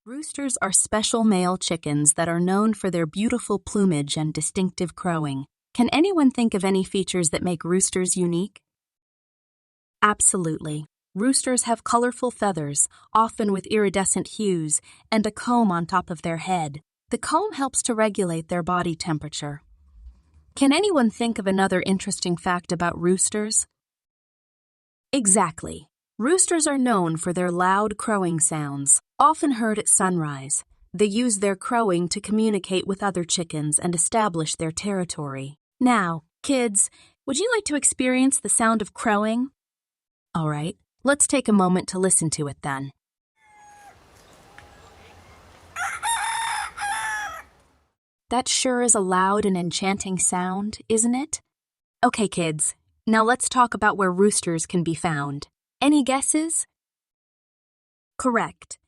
Roosters are special male chickens that are known for their beautiful plumage and distinctive crowing. Can anyone think of any features that make roosters unique? Absolutely. Roosters have colorful feathers, often with iridescent hues, and a comb on top of their head. The comb helps to regulate their body temperature. Can anyone think of another interesting fact about roosters? Exactly. Roosters are known for their loud crowing sounds, often heard at sunrise. They use their crowing to communicate with other chickens and establish their territory. Now, kids, would you like to experience the sound of crowing? All right, let's take a moment to listen to it then. That sure is a loud and enchanting sound, isn't it? Okay, kids, now let's talk about where roosters can be found. Any guesses? Correct.